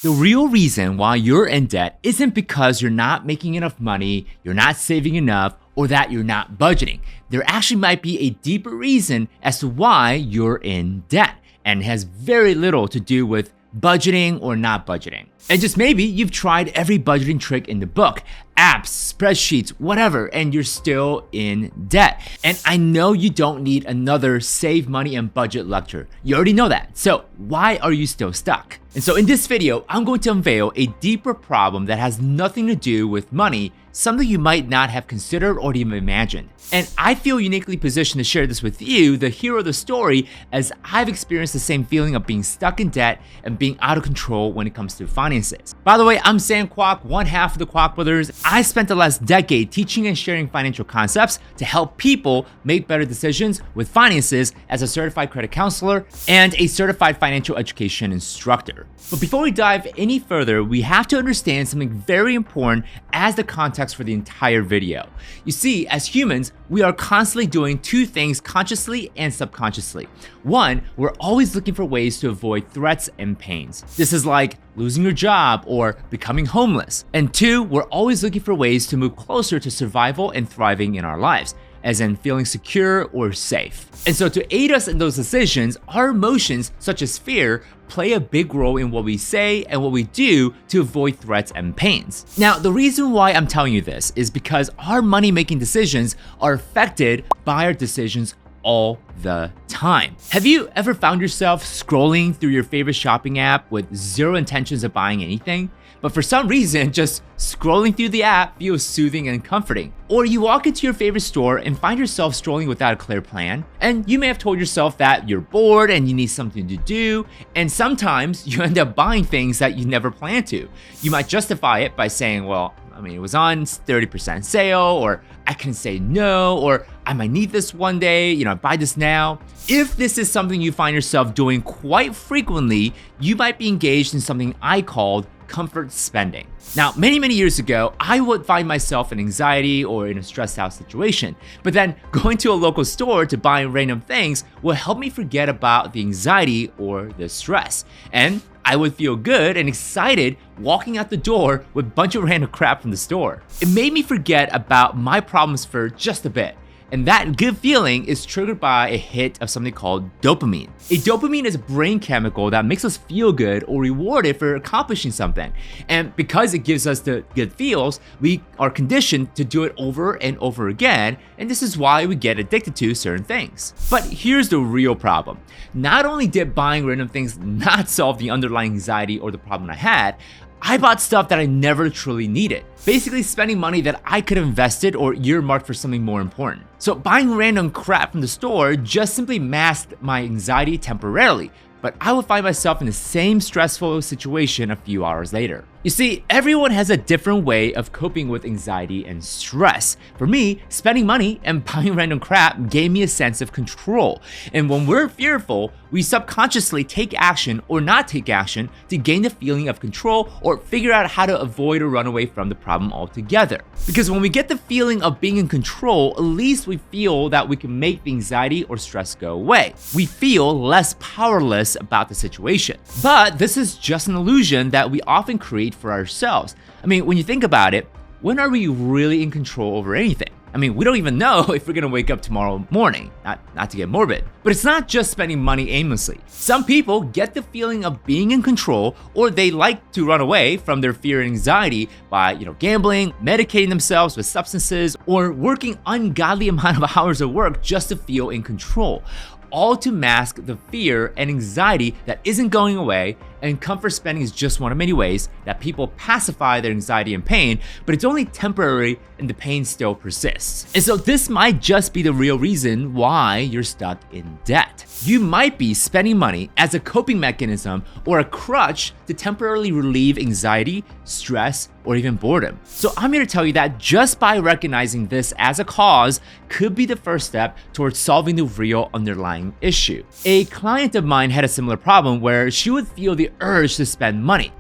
The real reason why you're in debt isn't because you're not making enough money, you're not saving enough, or that you're not budgeting. There actually might be a deeper reason as to why you're in debt, and it has very little to do with budgeting or not budgeting. And just maybe you've tried every budgeting trick in the book, apps, spreadsheets, whatever, and you're still in debt. And I know you don't need another save money and budget lecture. You already know that. So why are you still stuck? And so in this video, I'm going to unveil a deeper problem that has nothing to do with money, something you might not have considered or even imagined. And I feel uniquely positioned to share this with you, the hero of the story, as I've experienced the same feeling of being stuck in debt and being out of control when it comes to finances. By the way, I'm Sam Kwok, one half of the Kwok Brothers. I spent the last decade teaching and sharing financial concepts to help people make better decisions with finances as a certified credit counselor and a certified financial education instructor. But before we dive any further, we have to understand something very important as the context for the entire video. You see, as humans, we are constantly doing two things consciously and subconsciously. One, we're always looking for ways to avoid threats and pains. This is like losing your job or becoming homeless. And two, we're always looking for ways to move closer to survival and thriving in our lives, as in feeling secure or safe. And so to aid us in those decisions, our emotions, such as fear, play a big role in what we say and what we do to avoid threats and pains. Now, the reason why I'm telling you this is because our money-making decisions are affected by our decisions all the time. Have you ever found yourself scrolling through your favorite shopping app with zero intentions of buying anything? But for some reason, just scrolling through the app feels soothing and comforting. Or you walk into your favorite store and find yourself strolling without a clear plan, and you may have told yourself that you're bored and you need something to do, and sometimes you end up buying things that you never planned to. You might justify it by saying, well, it was on 30% sale, or I can say no, or I might need this one day, buy this now. If this is something you find yourself doing quite frequently, you might be engaged in something I called comfort spending. Now, many years ago, I would find myself in anxiety or in a stressed out situation, but then going to a local store to buy random things will help me forget about the anxiety or the stress. And I would feel good and excited walking out the door with a bunch of random crap from the store. It made me forget about my problems for just a bit. And that good feeling is triggered by a hit of something called dopamine. A dopamine is a brain chemical that makes us feel good or rewarded for accomplishing something. And because it gives us the good feels, we are conditioned to do it over and over again. And this is why we get addicted to certain things. But here's the real problem. Not only did buying random things not solve the underlying anxiety or the problem I had, I bought stuff that I never truly needed. Basically spending money that I could have invested or earmarked for something more important. So buying random crap from the store just simply masked my anxiety temporarily, but I would find myself in the same stressful situation a few hours later. You see, everyone has a different way of coping with anxiety and stress. For me, spending money and buying random crap gave me a sense of control. And when we're fearful, we subconsciously take action or not take action to gain the feeling of control or figure out how to avoid or run away from the problem altogether. Because when we get the feeling of being in control, at least we feel that we can make the anxiety or stress go away. We feel less powerless about the situation. But this is just an illusion that we often create for ourselves. When you think about it, when are we really in control over anything? We don't even know if we're gonna wake up tomorrow morning, not to get morbid. But it's not just spending money aimlessly. Some people get the feeling of being in control, or they like to run away from their fear and anxiety by, gambling, medicating themselves with substances, or working ungodly amount of hours of work just to feel in control. All to mask the fear and anxiety that isn't going away, and comfort spending is just one of many ways that people pacify their anxiety and pain, but it's only temporary and the pain still persists. And so this might just be the real reason why you're stuck in debt. You might be spending money as a coping mechanism or a crutch to temporarily relieve anxiety, stress, or even boredom. So I'm here to tell you that just by recognizing this as a cause could be the first step towards solving the real underlying issue. A client of mine had a similar problem where she would feel the urge to spend money.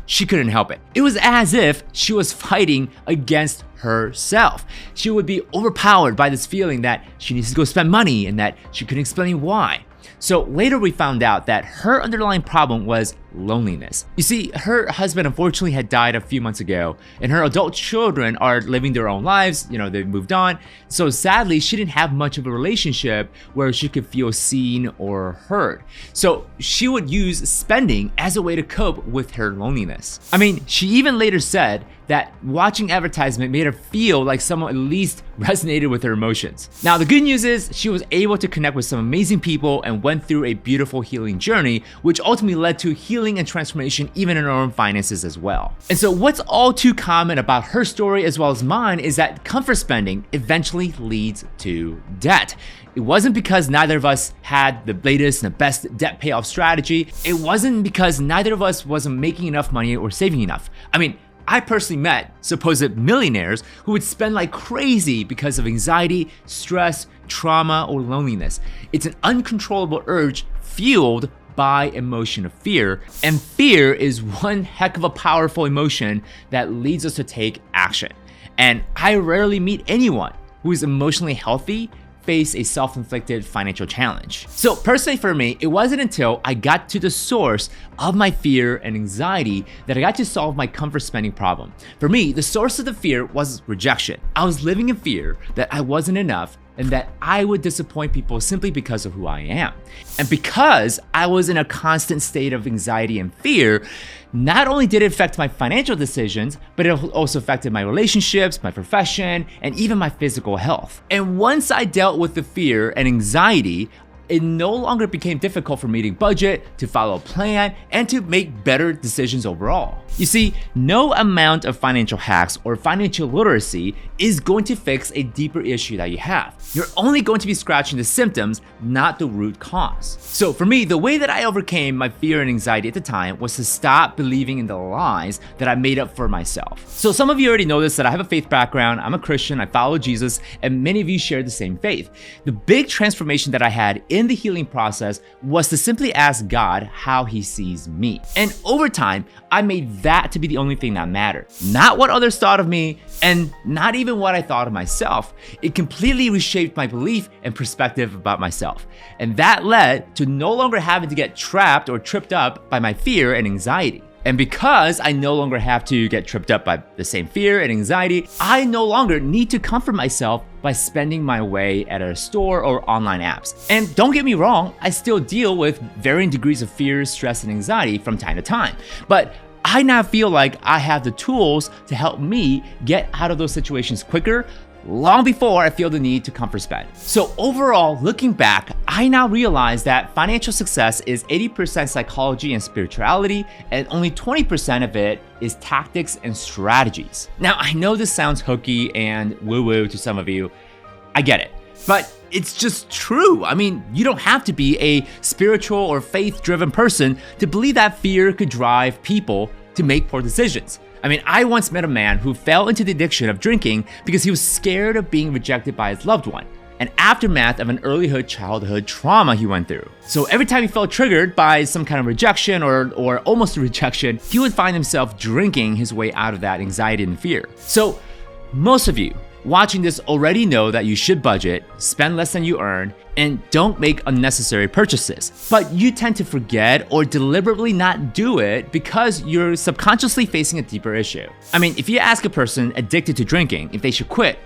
She couldn't help it. It was as if she was fighting against herself. She would be overpowered by this feeling that she needs to go spend money and that she couldn't explain why. So later we found out that her underlying problem was loneliness. You see, her husband unfortunately had died a few months ago, and her adult children are living their own lives. They've moved on. So sadly, she didn't have much of a relationship where she could feel seen or heard. So she would use spending as a way to cope with her loneliness. I mean, she even later said that watching advertisement made her feel like someone at least resonated with her emotions. Now, the good news is she was able to connect with some amazing people and went through a beautiful healing journey, which ultimately led to healing and transformation even in her own finances as well. And so what's all too common about her story as well as mine is that comfort spending eventually leads to debt. It wasn't because neither of us had the latest and the best debt payoff strategy. It wasn't because neither of us wasn't making enough money or saving enough. I mean, I personally met supposed millionaires who would spend like crazy because of anxiety, stress, trauma, or loneliness. It's an uncontrollable urge fueled by emotion of fear, and fear is one heck of a powerful emotion that leads us to take action. And I rarely meet anyone who is emotionally healthy face a self-inflicted financial challenge. So personally for me, it wasn't until I got to the source of my fear and anxiety that I got to solve my comfort spending problem. For me, the source of the fear was rejection. I was living in fear that I wasn't enough and that I would disappoint people simply because of who I am. And because I was in a constant state of anxiety and fear, not only did it affect my financial decisions, but it also affected my relationships, my profession, and even my physical health. And once I dealt with the fear and anxiety, it no longer became difficult for me to budget, to follow a plan, and to make better decisions overall. You see, no amount of financial hacks or financial literacy is going to fix a deeper issue that you have. You're only going to be scratching the symptoms, not the root cause. So for me, the way that I overcame my fear and anxiety at the time was to stop believing in the lies that I made up for myself. So some of you already know this, that I have a faith background, I'm a Christian, I follow Jesus, and many of you share the same faith. The big transformation that I had in the healing process was to simply ask God how he sees me. And over time, I made that to be the only thing that mattered. Not what others thought of me, and not even what I thought of myself. It completely reshaped my belief and perspective about myself. And that led to no longer having to get trapped or tripped up by my fear and anxiety. And because I no longer have to get tripped up by the same fear and anxiety, I no longer need to comfort myself by spending my way at a store or online apps. And don't get me wrong, I still deal with varying degrees of fear, stress, and anxiety from time to time. But I now feel like I have the tools to help me get out of those situations quicker, long before I feel the need to comfort spend. So overall, looking back, I now realize that financial success is 80% psychology and spirituality, and only 20% of it is tactics and strategies. Now, I know this sounds hokey and woo-woo to some of you. I get it, but it's just true. I mean, you don't have to be a spiritual or faith-driven person to believe that fear could drive people to make poor decisions. I mean, I once met a man who fell into the addiction of drinking because he was scared of being rejected by his loved one, an aftermath of an early childhood trauma he went through. So every time he felt triggered by some kind of rejection or almost a rejection, he would find himself drinking his way out of that anxiety and fear. So most of you watching this already know that you should budget, spend less than you earn, and don't make unnecessary purchases. But you tend to forget or deliberately not do it because you're subconsciously facing a deeper issue. I mean, if you ask a person addicted to drinking if they should quit,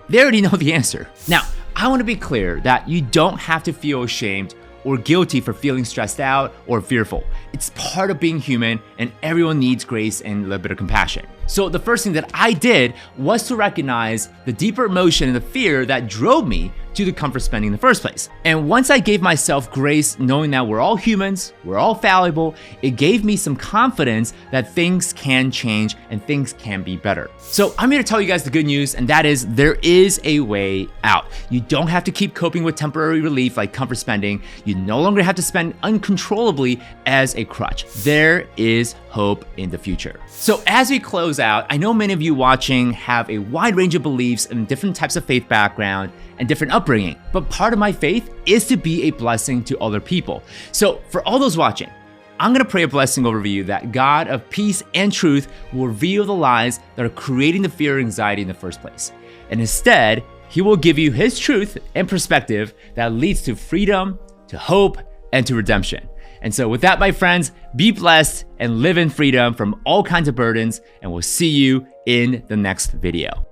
they already know the answer. Now, I want to be clear that you don't have to feel ashamed or guilty for feeling stressed out or fearful. It's part of being human, and everyone needs grace and a little bit of compassion. So the first thing that I did was to recognize the deeper emotion and the fear that drove me to the comfort spending in the first place. And once I gave myself grace, knowing that we're all humans, we're all fallible, it gave me some confidence that things can change and things can be better. So I'm here to tell you guys the good news, and that is there is a way out. You don't have to keep coping with temporary relief like comfort spending. You no longer have to spend uncontrollably as a crutch. There is hope in the future. So as we close out, I know many of you watching have a wide range of beliefs and different types of faith background and different upbringing, but part of my faith is to be a blessing to other people. So for all those watching, I'm gonna pray a blessing over you that God of peace and truth will reveal the lies that are creating the fear and anxiety in the first place. And instead, he will give you his truth and perspective that leads to freedom, to hope, and to redemption. And so with that, my friends, be blessed and live in freedom from all kinds of burdens, and we'll see you in the next video.